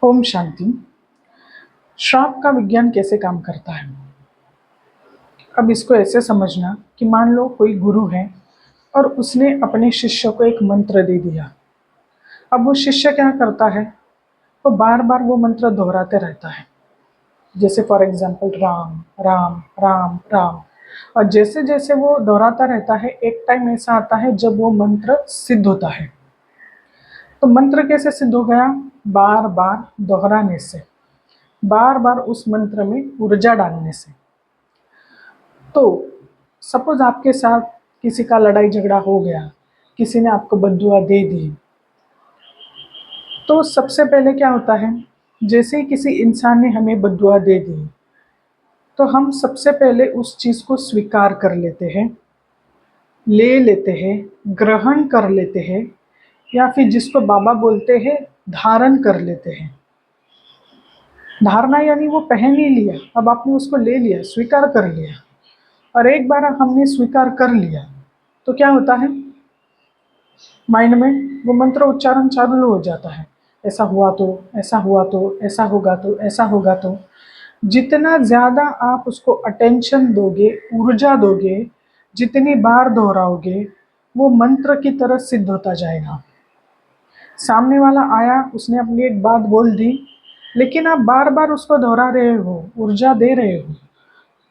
ओम शांति। श्राप का विज्ञान कैसे काम करता है? अब इसको ऐसे समझना कि मान लो कोई गुरु है और उसने अपने शिष्य को एक मंत्र दे दिया। अब वो शिष्य क्या करता है, वो बार बार वो मंत्र दोहराते रहता है। जैसे फॉर एग्जाम्पल राम राम राम राम। और जैसे जैसे वो दोहराता रहता है, एक टाइम ऐसा आता है जब वो मंत्र सिद्ध होता है। तो मंत्र कैसे सिद्ध हो गया? बार बार दोहराने से, बार बार उस मंत्र में ऊर्जा डालने से। तो सपोज आपके साथ किसी का लड़ाई झगड़ा हो गया, किसी ने आपको बद्दुआ दे दी, तो सबसे पहले क्या होता है, जैसे ही किसी इंसान ने हमें बद्दुआ दे दी तो हम सबसे पहले उस चीज़ को स्वीकार कर लेते हैं, ले लेते हैं, ग्रहण कर लेते हैं, या फिर जिसको बाबा बोलते हैं धारण कर लेते हैं। धारणा यानी वो पहन ही लिया, अब आपने उसको ले लिया, स्वीकार कर लिया। और एक बार हमने स्वीकार कर लिया तो क्या होता है, माइंड में वो मंत्र उच्चारण चालू हो जाता है। ऐसा हुआ तो, ऐसा हुआ तो, ऐसा होगा तो, ऐसा होगा तो। जितना ज़्यादा आप उसको अटेंशन दोगे, ऊर्जा दोगे, जितनी बार दोहराओगे, वो मंत्र की तरह सिद्ध होता जाएगा। सामने वाला आया, उसने अपनी एक बात बोल दी, लेकिन आप बार बार उसको दोहरा रहे हो, ऊर्जा दे रहे हो,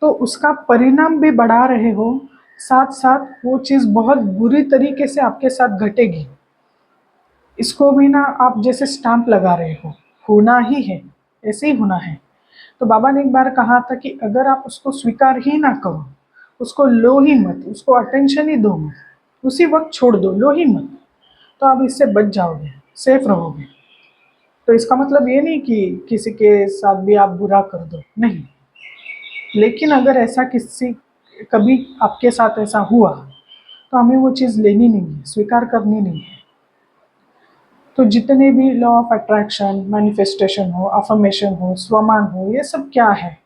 तो उसका परिणाम भी बढ़ा रहे हो। साथ साथ वो चीज़ बहुत बुरी तरीके से आपके साथ घटेगी। इसको भी ना आप जैसे स्टैंप लगा रहे हो, होना ही है, ऐसे ही होना है। तो बाबा ने एक बार कहा था कि अगर आप उसको स्वीकार ही ना करो, उसको लो ही मत, उसको अटेंशन ही दो मत, उसी वक्त छोड़ दो, लो ही मत, तो आप इससे बच जाओगे, सेफ रहोगे। तो इसका मतलब ये नहीं कि किसी के साथ भी आप बुरा कर दो, नहीं। लेकिन अगर ऐसा किसी कभी आपके साथ ऐसा हुआ तो हमें वो चीज़ लेनी नहीं है, स्वीकार करनी नहीं है। तो जितने भी लॉ ऑफ अट्रैक्शन, मैनिफेस्टेशन हो, अफर्मेशन हो, स्वमान हो, ये सब क्या है?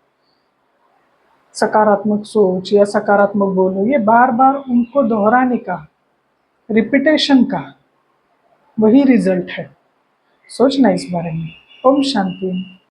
सकारात्मक सोच या सकारात्मक बोलो, ये बार बार उनको दोहराने का, रिपीटेशन का वही रिजल्ट है। सोचना इस बारे में। ओम शांति।